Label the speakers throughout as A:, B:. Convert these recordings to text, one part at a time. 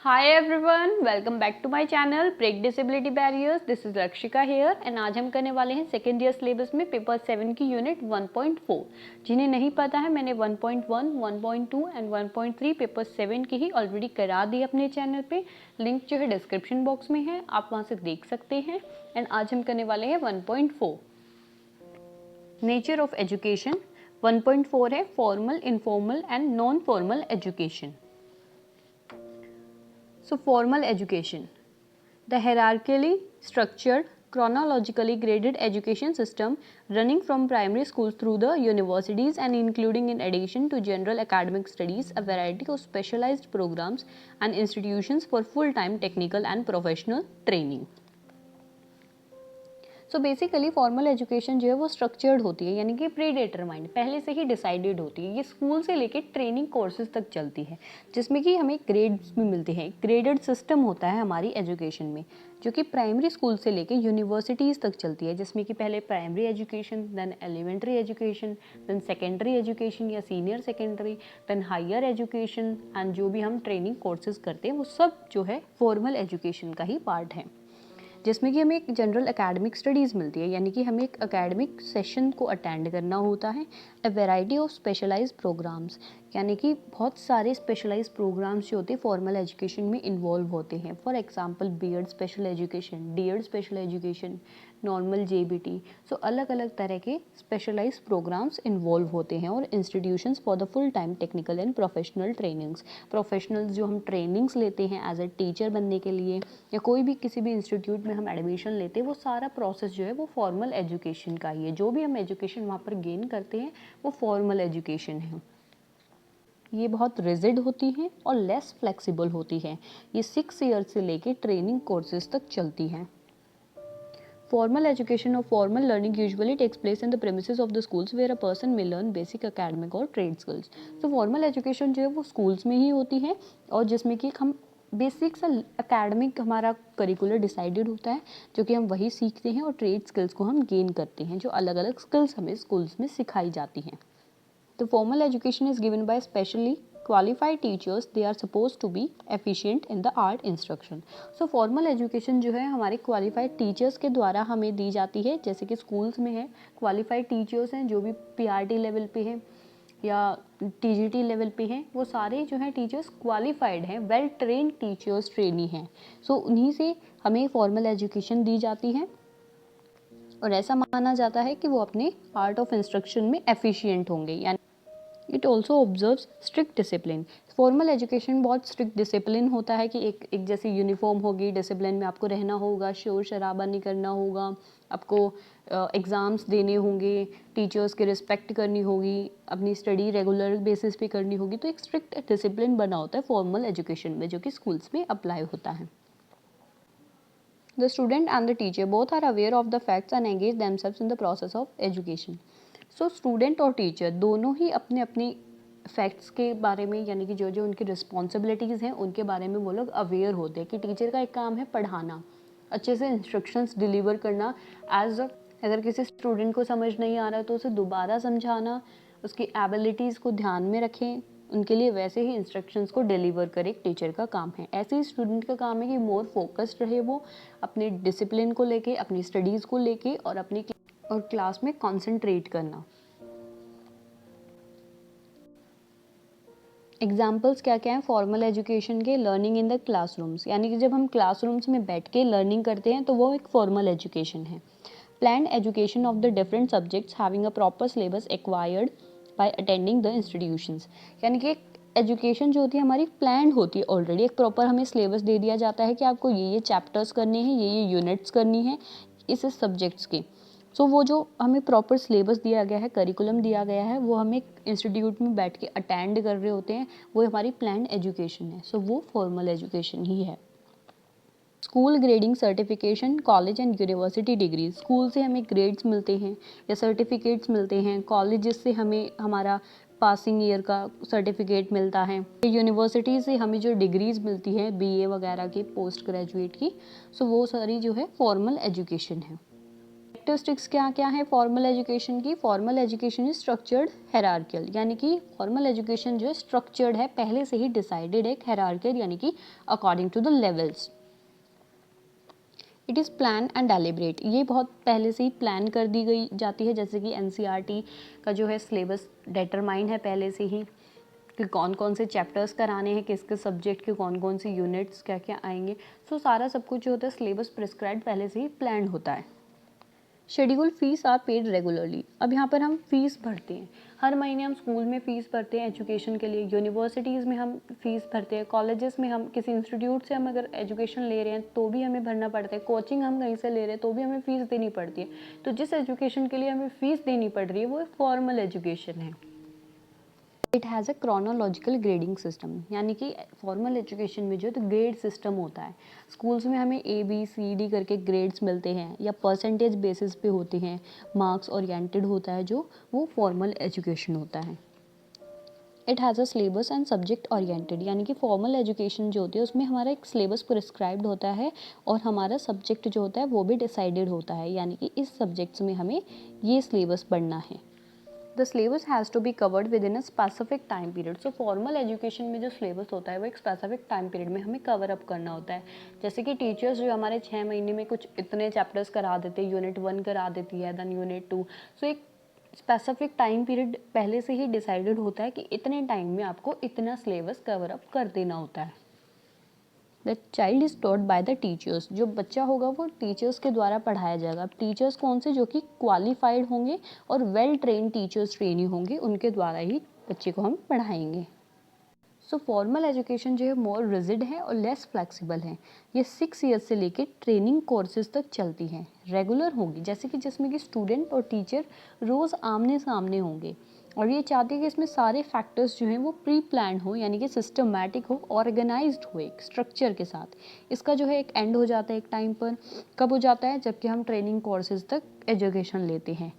A: Hi everyone, welcome back to my channel break disability barriers. This is Lakshika here and आज हम करने वाले हैं सेकेंड ईयर सिलेबस में पेपर 7 की यूनिट 1.4। जिन्हें नहीं पता है, मैंने 1.1, 1.2 एंड 1.3 पेपर 7 की ही ऑलरेडी करा दी अपने चैनल पे। लिंक जो है डिस्क्रिप्शन बॉक्स में है, आप वहाँ से देख सकते हैं। एंड आज हम करने वाले हैं 1.4 नेचर ऑफ एजुकेशन। 1.4 है formal, informal and non formal education. So formal education, the hierarchically structured, chronologically graded education system running from primary schools through the universities and including in addition to general academic studies a variety of specialized programs and institutions for full-time technical and professional training. So basically formal education जो है वो structured होती है, यानी कि pre determined, पहले से ही decided होती है। ये स्कूल से लेके ट्रेनिंग कोर्सेज तक चलती है, जिसमें कि हमें ग्रेड्स भी मिलते हैं। ग्रेडेड सिस्टम होता है हमारी एजुकेशन में, जो कि प्राइमरी स्कूल से लेके यूनिवर्सिटीज़ तक चलती है, जिसमें कि पहले primary education, then elementary education, then secondary education या senior secondary, then higher education and जो भी हम ट्रेनिंग कोर्सेज करते हैं वो सब जो है फॉर्मल एजुकेशन का ही पार्ट है। जिसमें कि हमें एक जनरल एकेडमिक स्टडीज़ मिलती है, यानी कि हमें एक एकेडमिक सेशन को अटेंड करना होता है। A variety of specialized programs, यानी कि बहुत सारे स्पेशलाइज्ड प्रोग्राम्स जो होते हैं फॉर्मल एजुकेशन में इन्वॉल्व होते हैं। For example BEd special education, DEd special education, normal JBT. So अलग अलग तरह के स्पेशलाइज्ड प्रोग्राम्स इन्वॉल्व होते हैं। और institutions for the full time technical and professional trainings, professionals जो हम ट्रेनिंग्स लेते हैं एज ए टीचर बनने के लिए, या कोई भी किसी भी इंस्टीट्यूट में हम एडमिशन लेते हैं, वो सारा प्रोसेस जो है वो फॉर्मल एजुकेशन का ही है। जो भी हम एजुकेशन वहाँ पर गेन करते हैं वो फॉर्मल एजुकेशन है। ये बहुत रिजिड होती हैं और लेस फ्लेक्सिबल होती है। ये 6 ईयर्स से लेके ट्रेनिंग कोर्सेज तक चलती हैं। Formal education or formal learning usually takes place in the premises of the schools where a person may learn basic academic or trade skills. So formal education जो है वो schools में ही होती है, और जिसमें कि हम बेसिक सा एकेडमिक हमारा करिकुलर डिसाइडेड होता है, जो कि हम वही सीखते हैं, और ट्रेड स्किल्स को हम गेन करते हैं, जो अलग अलग स्किल्स हमें स्कूल्स में सिखाई जाती हैं। The formal education is given by specially qualified teachers. They are supposed to be efficient in the art instruction. So formal education जो है हमारे qualified teachers के द्वारा हमें दी जाती है। जैसे कि schools में है qualified teachers हैं, जो भी PRT लेवल पे है या TGT लेवल पे हैं, वो सारे जो हैं टीचर्स क्वालिफाइड हैं, वेल ट्रेन टीचर्स, ट्रेनी हैं। सो उन्हीं से हमें फॉर्मल एजुकेशन दी जाती है, और ऐसा माना जाता है कि वो अपने आर्ट ऑफ इंस्ट्रक्शन में एफिशिएंट होंगे। यानी it also observes strict discipline. Formal education बहुत स्ट्रिक्ट डिसिप्लिन होता है कि एक जैसे यूनिफॉर्म होगी, डिसिप्लिन में आपको रहना होगा, शोर शराबा नहीं करना होगा, आपको एग्ज़ाम्स देने होंगे, टीचर्स की रिस्पेक्ट करनी होगी, अपनी स्टडी रेगुलर बेसिस पे करनी होगी। तो एक स्ट्रिक्ट डिसिप्लिन बना होता है फॉर्मल एजुकेशन में, जो कि स्कूल्स में अप्लाई होता है। The student and the teacher both are aware of the facts and engage themselves in the process of education. So student और teacher दोनों ही अपने अपनी फैक्ट्स के बारे में, यानी कि जो जो उनकी रिस्पॉन्सिबिलिटीज़ हैं उनके बारे में वो लोग अवेयर होते हैं कि टीचर का एक काम है पढ़ाना, अच्छे से इंस्ट्रक्शंस डिलीवर करना। अगर किसी स्टूडेंट को समझ नहीं आ रहा तो उसे दोबारा समझाना, उसकी एबिलिटीज़ को ध्यान में रखें, उनके लिए वैसे ही इंस्ट्रक्शंस को डिलीवर करे, एक टीचर का काम है। ऐसे ही स्टूडेंट का काम है कि मोर फोकस्ड रहे वो अपने डिसिप्लिन को लेके, अपनी स्टडीज़ को लेके, और अपनी और क्लास में कंसंट्रेट करना। एग्जाम्पल्स क्या क्या हैं फॉर्मल एजुकेशन के? लर्निंग इन द क्लासरूम्स, यानी कि जब हम क्लासरूम्स में बैठ के लर्निंग करते हैं तो वो एक फॉर्मल एजुकेशन है। Planned education of the different subjects having a proper syllabus acquired by attending the institutions, यानी कि एजुकेशन जो होती है हमारी प्लान होती है ऑलरेडी। एक प्रॉपर हमें सिलेबस दे दिया जाता है कि आपको ये चैप्टर्स करने हैं, ये यूनिट्स करनी है इस सब्जेक्ट्स के। सो वो जो हमें प्रॉपर सिलेबस दिया गया है, करिकुलम दिया गया है, वो हमें इंस्टीट्यूट में बैठ के अटेंड कर रहे होते हैं, वो हमारी प्लान एजुकेशन है। सो वो फॉर्मल एजुकेशन ही है। School grading certification, college and university degree, school से हमें ग्रेड्स मिलते हैं या सर्टिफिकेट्स मिलते हैं, कॉलेज से हमें हमारा पासिंग ईयर का सर्टिफिकेट मिलता है, यूनिवर्सिटी से हमें जो डिग्रीज मिलती हैं बीए वगैरह की, पोस्ट ग्रेजुएट की। सो वो सारी जो है फॉर्मल एजुकेशन है। कैरेक्टरिस्टिक्स क्या क्या है फॉर्मल एजुकेशन की? फॉर्मल एजुकेशन इज स्ट्रक्चर्ड हेरार्कियल, यानी कि फॉर्मल एजुकेशन जो है स्ट्रक्चर्ड है, पहले से ही डिसाइडेड है, हेरार्कियल यानी कि according to the levels. It is plan and deliberate, ये बहुत पहले से ही प्लान कर दी गई जाती है, जैसे कि एनसीईआरटी का जो है सिलेबस डिटरमाइन है पहले से ही कि कौन कौन से चैप्टर्स कराने हैं, किस किस सब्जेक्ट के कौन कौन सी यूनिट्स क्या क्या आएंगे। सो सारा सब कुछ जो होता है सिलेबस प्रिस्क्राइब पहले से ही प्लान होता है। Schedule fees are paid regularly, अब यहाँ पर हम फीस भरते हैं, हर महीने हम स्कूल में फ़ीस भरते हैं एजुकेशन के लिए, यूनिवर्सिटीज़ में हम फीस भरते हैं, कॉलेजेस में हम किसी इंस्टीट्यूट से हम अगर एजुकेशन ले रहे हैं तो भी हमें भरना पड़ता है, कोचिंग हम कहीं से ले रहे हैं तो भी हमें फ़ीस देनी पड़ती है। तो जिस एजुकेशन के लिए हमें फ़ीस देनी पड़ रही है वो फॉर्मल एजुकेशन है। It has a chronological grading system, यानी कि फॉर्मल एजुकेशन में जो है तो ग्रेड सिस्टम होता है। स्कूल्स में हमें ABCD करके ग्रेड्स मिलते हैं या परसेंटेज बेसिस पे होते हैं, मार्क्स ओरिएंटेड होता है जो, वो फॉर्मल एजुकेशन होता है। It has a syllabus and subject oriented, यानी कि फॉर्मल एजुकेशन जो होती है उसमें हमारा एक सिलेबस प्रिस्क्राइब्ड होता है और हमारा सब्जेक्ट जो होता है वो भी डिसाइडेड होता है, यानी कि इस सब्जेक्ट्स में हमें ये सिलेबस पढ़ना है। The syllabus has to be covered within a specific time period. So formal education में जो सिलेबस होता है वो एक स्पेसिफिक टाइम पीरियड में हमें कवर अप करना होता है। जैसे कि टीचर्स जो हमारे 6 महीने में कुछ इतने चैप्टर्स करा देते हैं, यूनिट 1 करा देती है, देन यूनिट 2। सो एक स्पेसिफिक टाइम पीरियड पहले से ही डिसाइडेड होता है कि इतने टाइम में आपको इतना सिलेबस कवर अप कर देना होता है। The child is taught by the teachers, जो बच्चा होगा वो टीचर्स के द्वारा पढ़ाया जाएगा। अब टीचर्स कौन से? जो कि क्वालिफाइड होंगे और वेल ट्रेन टीचर्स ट्रेनी होंगे, उनके द्वारा ही बच्चे को हम पढ़ाएंगे। सो फॉर्मल एजुकेशन जो है मोर रिजिड है और लेस फ्लेक्सिबल है। ये 6 ईयर्स से लेके ट्रेनिंग कोर्सेज तक चलती हैं, रेगुलर होगी, जैसे कि जिसमें कि स्टूडेंट और टीचर रोज़ आमने सामने होंगे। और ये चाहती है कि इसमें सारे फैक्टर्स जो हैं वो प्री प्लान हो, यानी कि सिस्टमैटिक हो, ऑर्गेनाइज्ड हो, एक स्ट्रक्चर के साथ। इसका जो है एक एंड हो जाता है एक टाइम पर। कब हो जाता है? जबकि हम ट्रेनिंग कोर्सेज तक एजुकेशन लेते हैं।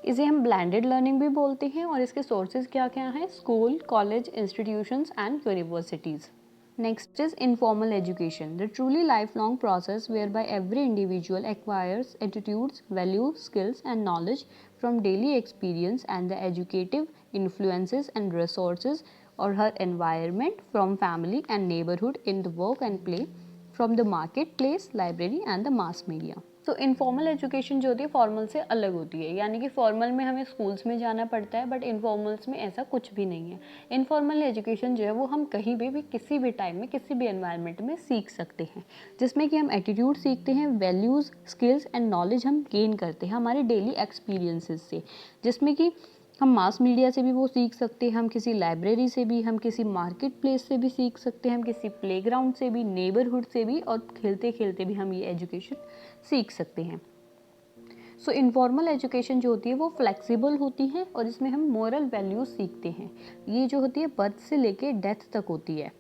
A: इसे हम ब्लेंडेड लर्निंग भी बोलते हैं और इसके सोर्सेज क्या क्या हैं? School, college, institutions and universities. Next is informal education, the truly lifelong process whereby every individual acquires attitudes, values, skills, and knowledge from daily experience and the educative influences and resources or her environment from family and neighborhood in the work and play, from the marketplace, library, and the mass media. तो informal education जो होती है formal से अलग होती है, यानी कि फॉर्मल में हमें स्कूल्स में जाना पड़ता है, बट इनफॉर्मल्स में ऐसा कुछ भी नहीं है। इनफॉर्मल एजुकेशन जो है वो हम कहीं भी किसी भी टाइम में किसी भी एनवायरनमेंट में सीख सकते हैं, जिसमें कि हम एटीट्यूड सीखते हैं, वैल्यूज़, स्किल्स एंड नॉलेज हम गेन करते हैं हमारे डेली एक्सपीरियंसेस से, जिसमें कि हम मास मीडिया से भी वो सीख सकते हैं, हम किसी लाइब्रेरी से भी, हम किसी मार्केट प्लेस से भी सीख सकते हैं, हम किसी प्लेग्राउंड से भी, नेबरहुड से भी, और खेलते खेलते भी हम ये एजुकेशन सीख सकते हैं। सो इनफॉर्मल एजुकेशन जो होती है वो फ्लेक्सिबल होती है और इसमें हम मोरल वैल्यूज सीखते हैं। ये जो होती है बर्थ से लेके डेथ तक होती है।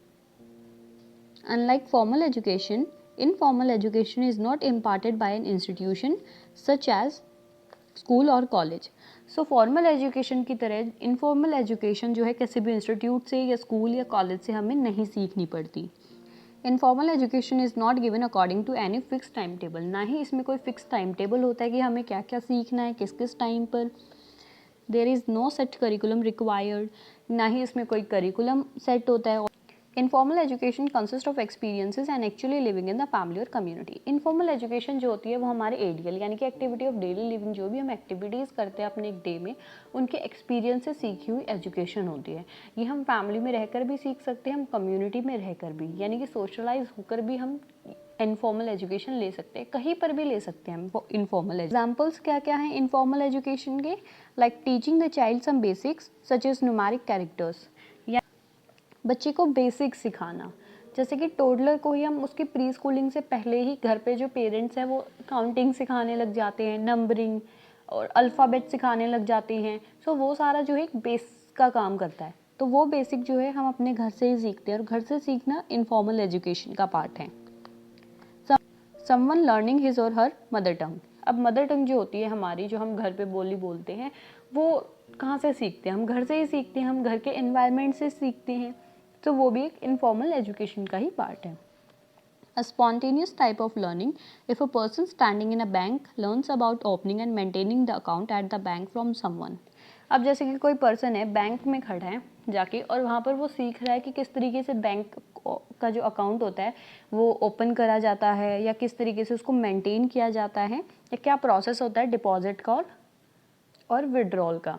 A: Unlike formal education, informal education is not imparted by an institution such as school और कॉलेज। सो फॉर्मल एजुकेशन की तरह इनफॉर्मल एजुकेशन जो है किसी भी इंस्टीट्यूट से या स्कूल या कॉलेज से हमें नहीं सीखनी पड़ती। Informal education is not given according to any fix time table, ना ही इसमें कोई फिक्स टाइम टेबल होता है कि हमें क्या क्या सीखना है किस किस टाइम पर। There is no set curriculum required, ना ही इसमें कोई करिकुलम सेट होता है। Informal education consist of experiences and actually living in the family और कम्युनिटी। इनफॉर्मल एजुकेशन जो होती है वो हमारे एडियल यानी कि एक्टिविटी ऑफ डेली लिविंग, जो भी हम एक्टिविटीज़ करते हैं अपने एक डे में, उनके एक्सपीरियंस से सीखी हुई एजुकेशन होती है। ये हम फैमिली में रहकर भी सीख सकते हैं, हम कम्युनिटी में रहकर भी, यानी कि सोशलाइज होकर भी हम इनफॉर्मल एजुकेशन ले सकते हैं, कहीं पर भी ले सकते हैं हम इनफॉर्मल। एग्जाम्पल्स क्या क्या हैं इनफॉर्मल एजुकेशन के? Like teaching the child some basics such as numeric characters, बच्चे को बेसिक सिखाना, जैसे कि टोडलर को ही हम उसकी प्री स्कूलिंग से पहले ही घर पे जो पेरेंट्स हैं वो काउंटिंग सिखाने लग जाते हैं, नंबरिंग और अल्फ़ाबेट सिखाने लग जाते हैं। सो वो सारा जो है एक बेस का काम करता है, तो वो बेसिक जो है हम अपने घर से ही सीखते हैं और घर से सीखना इनफॉर्मल एजुकेशन का पार्ट है। समवन लर्निंग हिज और हर मदर टंग, अब मदर टंग जो होती है हमारी, जो हम घर पे बोली बोलते हैं, वो कहाँ से सीखते हैं? हम घर से ही सीखते हैं, हम घर के एनवायरनमेंट से सीखते हैं, तो वो भी एक इनफॉर्मल एजुकेशन का ही पार्ट है। A spontaneous type of learning, if a person standing in a bank learns about opening and maintaining the account at the bank from someone. अब जैसे कि कोई पर्सन है बैंक में खड़ा है जाके और वहाँ पर वो सीख रहा है कि किस तरीके से बैंक का जो अकाउंट होता है वो ओपन करा जाता है या किस तरीके से उसको मेंटेन किया जाता है या क्या प्रोसेस होता है डिपॉजिट का और विड्रॉल का।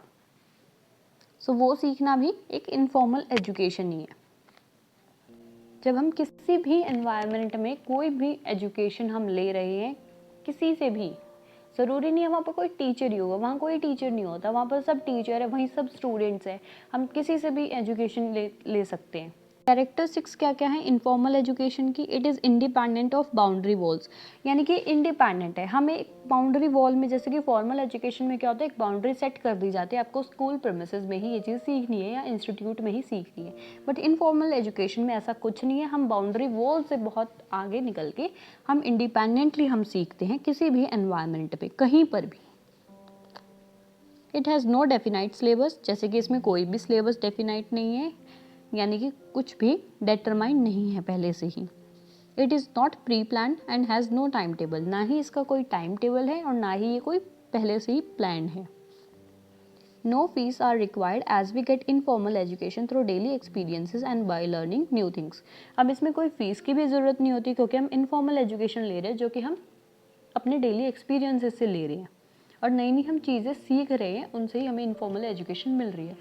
A: सो वो सीखना भी एक इनफॉर्मल एजुकेशन ही है। जब हम किसी भी एनवायरनमेंट में कोई भी एजुकेशन हम ले रहे हैं किसी से भी, ज़रूरी नहीं है वहाँ पर कोई टीचर ही होगा, वहाँ कोई टीचर नहीं होता, वहाँ पर सब टीचर है, वहीं सब स्टूडेंट्स हैं, हम किसी से भी एजुकेशन ले सकते हैं। कैरेक्टरिस्टिक्स क्या क्या है इनफॉर्मल एजुकेशन की? It is independent of boundary walls, यानी कि इंडिपेंडेंट है। हमें एक बाउंड्री वॉल में, जैसे कि फॉर्मल एजुकेशन में क्या होता है, एक बाउंड्री सेट कर दी जाती है, आपको स्कूल प्रीमिसेस में ही ये चीज़ सीखनी है या इंस्टीट्यूट में ही सीखनी है। बट इनफॉर्मल एजुकेशन में ऐसा कुछ नहीं है, हम बाउंड्री वॉल से बहुत आगे निकल के हम इंडिपेंडेंटली हम सीखते हैं किसी भी एनवायरनमेंट पे, कहीं पर भी। It has no definite syllabus, जैसे कि इसमें कोई भी सिलेबस डेफिनाइट नहीं है, यानी कि कुछ भी डिटरमाइन नहीं है पहले से ही। It is not pre plan and has no time table, ना ही इसका कोई टाइम टेबल है और ना ही ये कोई पहले से ही प्लान है। No fees are required as we get informal education through daily experiences and by learning new things. अब इसमें कोई फीस की भी ज़रूरत नहीं होती क्योंकि हम इनफॉर्मल एजुकेशन ले रहे हैं जो कि हम अपने डेली एक्सपीरियंसेस से ले रहे हैं और नई नई हम चीज़ें सीख रहे हैं, उनसे ही हमें इनफॉर्मल एजुकेशन मिल रही है।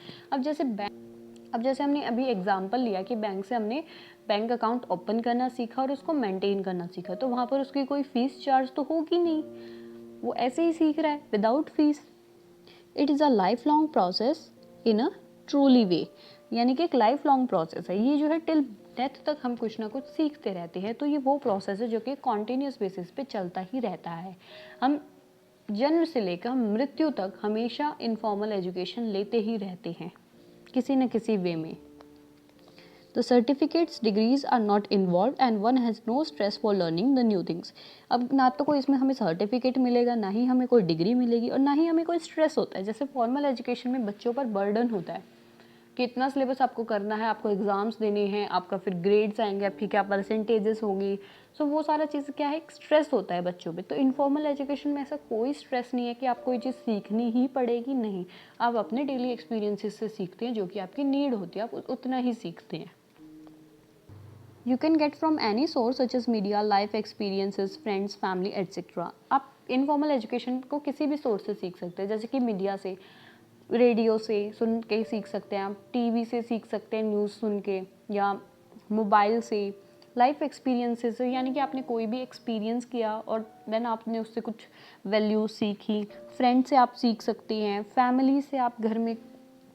A: अब जैसे हमने अभी एग्जांपल लिया कि बैंक से हमने बैंक अकाउंट ओपन करना सीखा और उसको मेंटेन करना सीखा, तो वहाँ पर उसकी कोई फीस चार्ज तो होगी नहीं, वो ऐसे ही सीख रहा है without fees. It is a lifelong process in a truly way, यानी कि एक लाइफ लॉन्ग प्रोसेस है ये, जो है टिल डेथ तक हम कुछ ना कुछ सीखते रहते हैं। तो ये वो प्रोसेस है जो कि कॉन्टीन्यूस बेसिस पे चलता ही रहता है। हम जन्म से लेकर मृत्यु तक हमेशा इनफॉर्मल एजुकेशन लेते ही रहते हैं किसी न किसी वे में। The certificates degrees are not involved and one has no stress for learning the new things। अब ना तो कोई इसमें हमें सर्टिफिकेट मिलेगा, ना ही हमें कोई डिग्री मिलेगी और ना ही हमें कोई स्ट्रेस होता है। जैसे फॉर्मल एजुकेशन में बच्चों पर बर्डन होता है कि इतना सिलेबस आपको करना है, आपको एग्ज़ाम्स देने हैं, आपका फिर ग्रेड्स आएंगे, आपकी क्या परसेंटेजेस होंगी। सो वो सारा चीज़ क्या है, एक स्ट्रेस होता है बच्चों पे। तो इनफॉर्मल एजुकेशन में ऐसा कोई स्ट्रेस नहीं है कि आपको ये चीज़ सीखनी ही पड़ेगी, नहीं, आप अपने डेली एक्सपीरियंसेस से सीखते हैं, जो कि आपकी नीड होती है, आप उतना ही सीखते हैं। You can get from any source such as media, life experiences, friends, family etcetera. आप इनफॉर्मल एजुकेशन को किसी भी सोर्स से सीख सकते हैं, जैसे कि मीडिया से, रेडियो से सुन के सीख सकते हैं, आप टीवी से सीख सकते हैं न्यूज़ सुन के, या मोबाइल से, लाइफ एक्सपीरियंसेस से, यानी कि आपने कोई भी एक्सपीरियंस किया और देन आपने उससे कुछ वैल्यूज सीखी। फ्रेंड से आप सीख सकते हैं, फैमिली से, आप घर में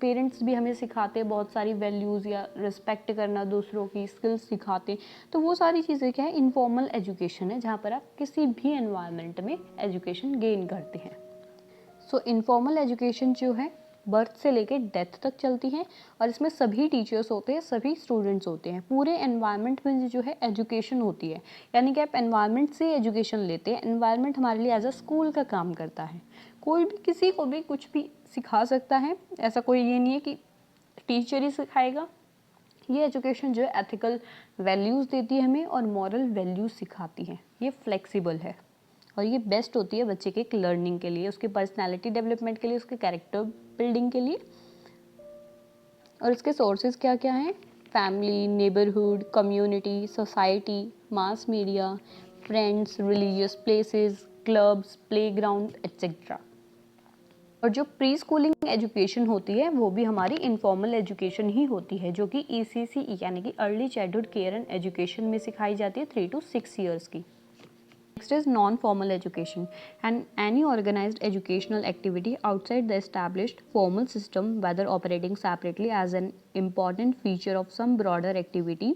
A: पेरेंट्स भी हमें सिखाते हैं बहुत सारी वैल्यूज़ या रिस्पेक्ट करना, दूसरों की स्किल्स सिखाते हैं। तो वो सारी चीज़ें क्या है, इनफॉर्मल एजुकेशन है, जहाँ पर आप किसी भी एनवायरनमेंट में एजुकेशन गेन करते हैं। सो इनफॉर्मल एजुकेशन जो है बर्थ से लेकर डेथ तक चलती है और इसमें सभी टीचर्स होते हैं, सभी स्टूडेंट्स होते हैं, पूरे एनवायरनमेंट में जो है एजुकेशन होती है। यानी कि आप एनवायरनमेंट से एजुकेशन लेते हैं, एनवायरनमेंट हमारे लिए एज अ स्कूल का काम करता है। कोई भी किसी को भी कुछ भी सिखा सकता है, ऐसा कोई ये नहीं है कि टीचर ही सिखाएगा। ये एजुकेशन जो है एथिकल वैल्यूज़ देती है हमें और मॉरल वैल्यूज़ सिखाती है। ये फ्लेक्सिबल है और ये बेस्ट होती है बच्चे के लर्निंग के लिए, उसके पर्सनालिटी डेवलपमेंट के लिए, उसके कैरेक्टर बिल्डिंग के लिए। और इसके सोर्सेज क्या क्या हैं? फैमिली, नेबरहुड, कम्युनिटी, सोसाइटी, मास media, friends, religious places, clubs, playground etcetera. और जो प्री स्कूलिंग एजुकेशन होती है वो भी हमारी इनफॉर्मल एजुकेशन ही होती है, जो कि ECCE यानी कि early childhood care and education में सिखाई जाती है 3 to 6 years की। Next is non-formal education and any organized educational activity outside the established formal system, whether operating separately as an important feature of some broader activity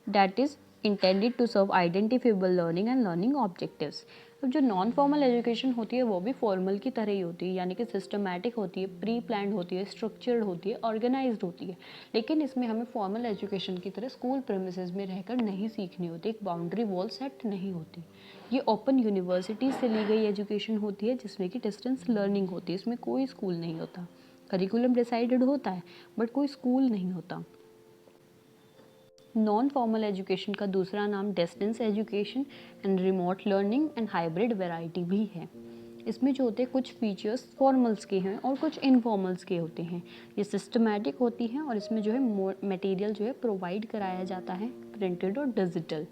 A: that is intended to serve identifiable learning and learning objectives। अब जो non formal education होती है वो भी formal की तरह ही होती है, यानी कि सिस्टमैटिक होती है, प्री प्लान्ड होती है, स्ट्रक्चर्ड होती है, ऑर्गेनाइज्ड होती है। लेकिन इसमें हमें फॉर्मल एजुकेशन की तरह स्कूल प्रेमिसेस में रहकर नहीं सीखनी होती, एक बाउंड्री वॉल सेट नहीं होती। ये ओपन यूनिवर्सिटी से ली गई एजुकेशन होती है जिसमें कि डिस्टेंस लर्निंग होती है, इसमें कोई स्कूल नहीं होता। करिकुलम डिसाइडेड होता है बट कोई स्कूल नहीं होता। नॉन फॉर्मल एजुकेशन का दूसरा नाम distance education and remote learning and hybrid variety भी है। इसमें जो होते हैं कुछ फीचर्स फॉर्मल्स के हैं और कुछ इनफॉर्मल्स के होते हैं। ये सिस्टमैटिक होती हैं और इसमें जो है मटेरियल जो है प्रोवाइड कराया जाता है प्रिंटेड और digital.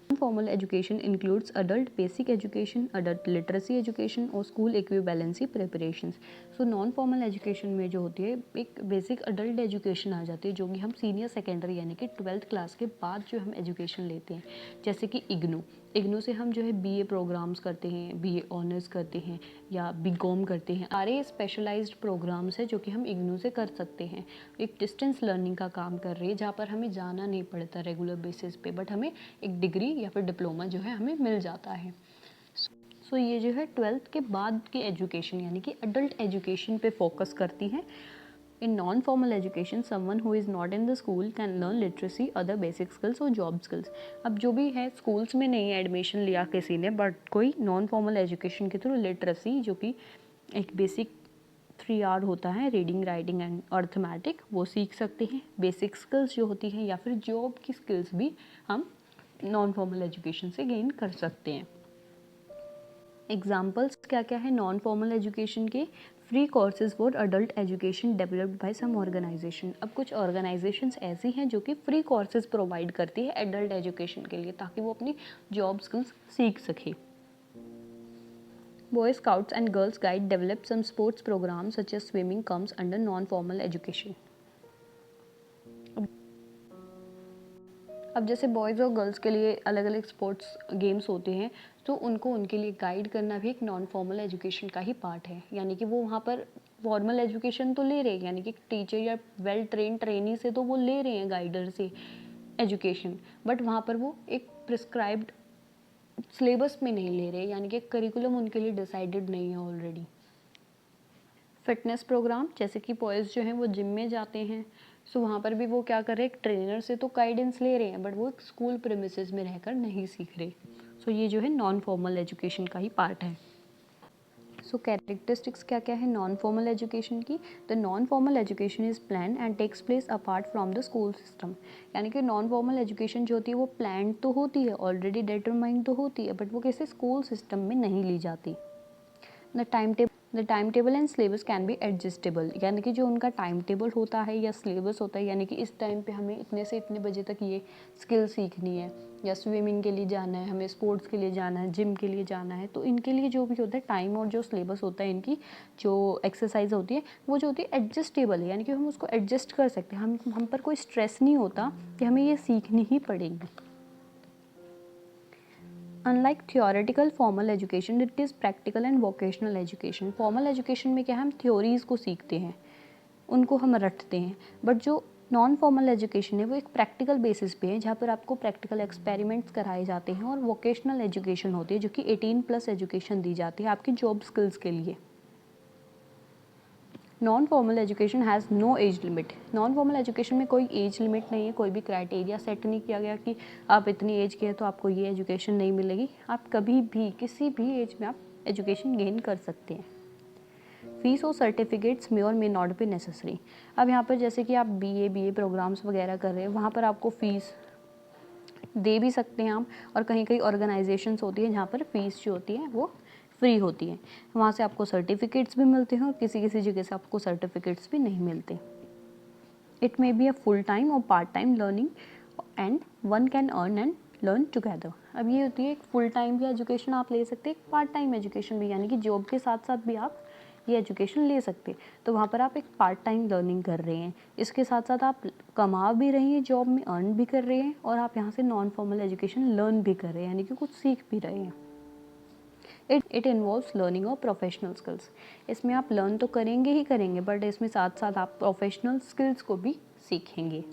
A: Non-formal education includes adult basic education, adult literacy education और school equivalency preparations. So non-formal education में जो होती है एक basic adult education आ जाती है जो कि हम सीनियर सेकेंडरी यानी कि 12th क्लास के बाद जो हम एजुकेशन लेते हैं, जैसे कि इग्नू से हम जो है बीए प्रोग्राम्स करते हैं, बीए ऑनर्स करते हैं या बीकॉम करते हैं। सारे स्पेशलाइज्ड प्रोग्राम्स हैं जो कि हम इग्नू से कर सकते हैं। एक डिस्टेंस लर्निंग का काम कर रही है जहाँ पर हमें जाना नहीं पड़ता रेगुलर बेसिस पे, बट हमें एक डिग्री या फिर डिप्लोमा जो है हमें मिल जाता है। सो ये जो है 12th के बाद की एजुकेशन यानी कि अडल्ट एजुकेशन पे फोकस करती है। In non-formal education, someone who is not in the school can learn literacy, other basic skills और job skills. अब जो भी है स्कूल्स में नहीं एडमिशन लिया किसी ने, बट कोई नॉन फॉर्मल एजुकेशन के थ्रू लिटरेसी जो कि एक बेसिक 3 R होता है, रीडिंग राइटिंग एंड अर्थमेटिक, वो सीख सकते हैं। बेसिक स्किल्स जो होती हैं या फिर जॉब की स्किल्स भी हम नॉन फॉर्मल एजुकेशन से गेन कर सकते हैं। एग्जाम्पल्स क्या क्या है नॉन फॉर्मल एजुकेशन के? Free courses for adult education developed by some organisation. अब कुछ ऑर्गेनाइजेशंस ऐसी हैं जो कि फ्री कोर्सेज प्रोवाइड करती है एडल्ट एजुकेशन के लिए ताकि वो अपनी जॉब स्किल्स सीख सके। Boy scouts and girls guide develop some sports program such as swimming comes under non formal education. अब जैसे बॉयज़ और गर्ल्स के लिए अलग अलग स्पोर्ट्स गेम्स होते हैं, तो उनको उनके लिए गाइड करना भी एक नॉन फॉर्मल एजुकेशन का ही पार्ट है। यानी कि वो वहाँ पर फॉर्मल एजुकेशन तो ले रहे हैं, यानी कि टीचर या वेल ट्रेन ट्रेनी से तो वो ले रहे हैं गाइडर से एजुकेशन, बट वहाँ पर वो एक प्रिस्क्राइब्ड सिलेबस में नहीं ले रहे, यानी कि करिकुलम उनके लिए डिसाइडेड नहीं है ऑलरेडी। फिटनेस प्रोग्राम, जैसे कि बॉयज़ जो हैं वो जिम में जाते हैं, सो वहाँ पर भी वो क्या कर रहे हैं, एक ट्रेनर से तो गाइडेंस ले रहे हैं, बट वो स्कूल प्रेमिसेस में रहकर नहीं सीख रहे। सो ये जो है नॉन फॉर्मल एजुकेशन का ही पार्ट है। सो कैरेक्टरिस्टिक्स क्या क्या है नॉन फॉर्मल एजुकेशन की? The non formal education is plan and takes place apart from the school system. यानी कि नॉन फॉर्मल एजुकेशन जो होती है वो प्लान तो होती है, ऑलरेडी डिटरमाइंड तो होती है, बट वो किसी स्कूल सिस्टम में नहीं ली जाती। The time table and syllabus can be adjustable. यानी कि जो उनका टाइम टेबल होता है या सिलेबस होता है, यानी कि इस टाइम पे हमें इतने से इतने बजे तक ये स्किल सीखनी है, या स्विमिंग के लिए जाना है, हमें स्पोर्ट्स के लिए जाना है, जिम के लिए जाना है, तो इनके लिए जो भी होता है टाइम और जो सिलेबस होता है, इनकी जो एक्सरसाइज होती है वो जो होती है एडजस्टेबल है, यानी कि हम उसको एडजस्ट कर सकते हैं। हम पर कोई स्ट्रेस नहीं होता कि हमें ये सीखनी ही पड़ेगी। Unlike theoretical formal education, it is practical and vocational education. Formal education में क्या हम theories को सीखते हैं, उनको हम रटते हैं, बट जो नॉन फॉर्मल एजुकेशन है वो एक प्रैक्टिकल बेसिस पे है जहाँ पर आपको प्रैक्टिकल एक्सपेरिमेंट्स कराए जाते हैं, और वोकेशनल एजुकेशन होती है जो कि 18+ एजुकेशन दी जाती है आपकी जॉब स्किल्स के लिए। Non formal education has no age limit. Non formal education में कोई एज लिमिट नहीं है, कोई भी क्राइटेरिया सेट नहीं किया गया कि आप इतनी एज के हैं तो आपको ये एजुकेशन नहीं मिलेगी। आप कभी भी किसी भी एज में आप एजुकेशन गेन कर सकते हैं। फीस और सर्टिफिकेट्स मे और मे नॉट बी नेसेसरी। अब यहाँ पर जैसे कि आप बीए प्रोग्राम्स वगैरह कर रहे हैं, वहाँ पर आपको फ़ीस दे भी सकते हैं आप, और कहीं कहीं ऑर्गेनाइजेशंस होती है जहाँ पर फ़ीस जो होती है वो फ्री होती है, वहाँ से आपको सर्टिफिकेट्स भी मिलते हैं और किसी किसी जगह से आपको सर्टिफिकेट्स भी नहीं मिलते। It may be a full time और part time learning and one can earn and learn together. अब ये होती है एक फुल टाइम भी एजुकेशन आप ले सकते हैं, एक पार्ट टाइम एजुकेशन भी, यानी कि जॉब के साथ साथ भी आप ये एजुकेशन ले सकते हैं। तो वहाँ पर आप एक पार्ट टाइम लर्निंग कर रहे हैं, इसके साथ साथ आप कमा भी रहे हैं, जॉब में अर्न भी कर रहे हैं, और आप यहाँ से नॉन फॉर्मल एजुकेशन लर्न भी कर रहे हैं, यानी कि कुछ सीख भी रहे हैं। It involves learning of professional skills. इसमें आप लर्न तो करेंगे ही करेंगे, बट इसमें साथ साथ आप प्रोफेशनल स्किल्स को भी सीखेंगे।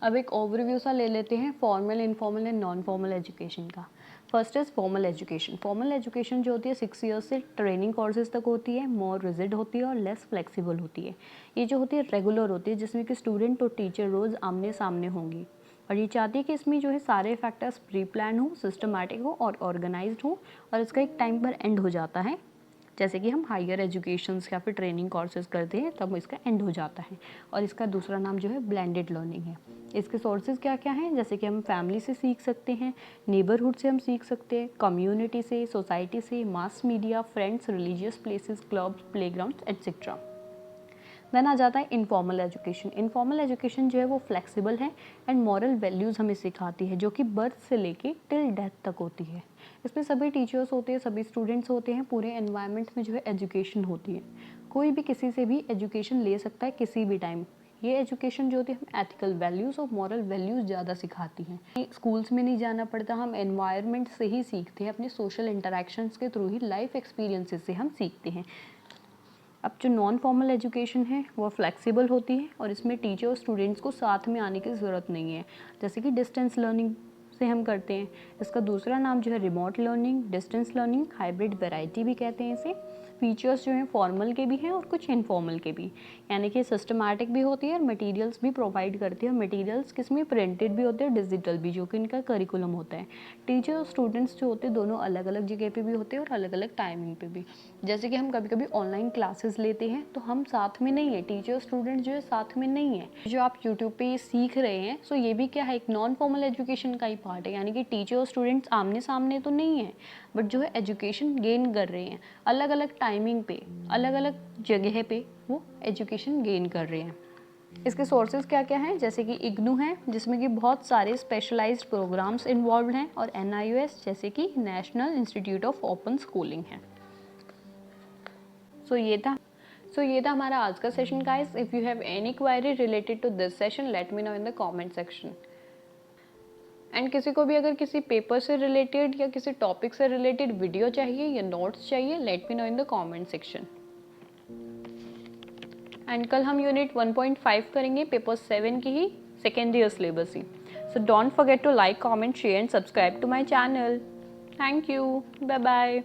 A: अब एक ओवरव्यू सा ले लेते हैं formal, informal and non formal education का। First is formal education. Formal education जो होती है 6 ईयर्स से ट्रेनिंग कोर्सेज तक होती है, मोर रिजिड होती है और लेस फ्लेक्सिबल होती है। ये जो होती है रेगुलर होती है, जिसमें कि स्टूडेंट और टीचर रोज़ आमने सामने होंगी, और ये चाहती है कि इसमें जो है सारे फैक्टर्स प्री प्लान हो, सिस्टमैटिक हो और ऑर्गेनाइज्ड हो, और इसका एक टाइम पर एंड हो जाता है जैसे कि हम हायर एजुकेशंस या फिर ट्रेनिंग कोर्सेज करते हैं तब इसका एंड हो जाता है। और इसका दूसरा नाम जो है ब्लेंडेड लर्निंग है। इसके सोर्सेज क्या क्या हैं, जैसे कि हम फैमिली से सीख सकते हैं, नेबरहुड से हम सीख सकते हैं, कम्युनिटी से, सोसाइटी से, mass media, friends, religious places, clubs, playgrounds etcetera. Then आ जाता है इनफॉर्मल एजुकेशन। इनफॉर्मल एजुकेशन जो है वो फ्लेक्सिबल है एंड मॉरल वैल्यूज़ हमें सिखाती है, जो कि बर्थ से लेके टिल डेथ तक होती है। इसमें सभी टीचर्स होते हैं, सभी स्टूडेंट्स होते हैं, पूरे एनवायरनमेंट में जो है एजुकेशन होती है। कोई भी किसी से भी एजुकेशन ले सकता है किसी भी टाइम। ये एजुकेशन जो होती है हम एथिकल वैल्यूज़ और मॉरल वैल्यूज़ ज़्यादा सिखाती हैं। स्कूल्स में नहीं जाना पड़ता, हम एनवायरनमेंट से ही सीखते हैं, अपने सोशल इंटरेक्शंस के थ्रू ही, लाइफ एक्सपीरियंसेस से हम सीखते हैं। अब जो नॉन फॉर्मल एजुकेशन है वो फ्लेक्सिबल होती है और इसमें टीचर और स्टूडेंट्स को साथ में आने की ज़रूरत नहीं है, जैसे कि डिस्टेंस लर्निंग से हम करते हैं। इसका दूसरा नाम जो है remote learning, distance learning, hybrid variety भी कहते हैं इसे। फीचर्स जो हैं फॉर्मल के भी हैं और कुछ इनफॉर्मल के भी, यानी कि सिस्टमैटिक भी होती है और मटेरियल्स भी प्रोवाइड करती है। और मटेरियल्स किसमें प्रिंटेड भी होते हैं, डिजिटल भी, जो कि इनका करिकुलम होता है। टीचर और स्टूडेंट्स जो होते हैं दोनों अलग अलग जगह पे भी होते हैं और अलग अलग टाइमिंग पे भी। जैसे कि हम कभी कभी ऑनलाइन क्लासेस लेते हैं तो हम साथ में नहीं है, टीचर स्टूडेंट जो है साथ में नहीं है। जो आप यूट्यूब पे ये सीख रहे हैं, सो ये भी क्या है, एक नॉन फॉर्मल एजुकेशन का ही पार्ट है, यानी कि टीचर और स्टूडेंट्स आमने सामने तो नहीं है, बट जो है एजुकेशन गेन कर रहे हैं, अलग अलग टाइमिंग पे, अलग अलग जगह पे वो एजुकेशन गेन कर रहे हैं। इसके सोर्सेज क्या क्या हैं, जैसे कि इग्नू है जिसमें कि बहुत सारे स्पेशलाइज्ड प्रोग्राम्स इन्वॉल्व हैं, और NIOS जैसे कि national institute of open schooling है। सो ये था हमारा आज का session guys. If you have any query related to this session, let me know in the comment section. And किसी को भी अगर किसी पेपर से रिलेटेड या किसी टॉपिक से रिलेटेड वीडियो चाहिए या नोट्स चाहिए, let me know in the comment section. And कल हम यूनिट 1.5 करेंगे, पेपर 7 की ही, सेकेंड ईयर सिलेबस ही। So don't forget to like, comment, share and subscribe to my channel. Thank you, bye bye.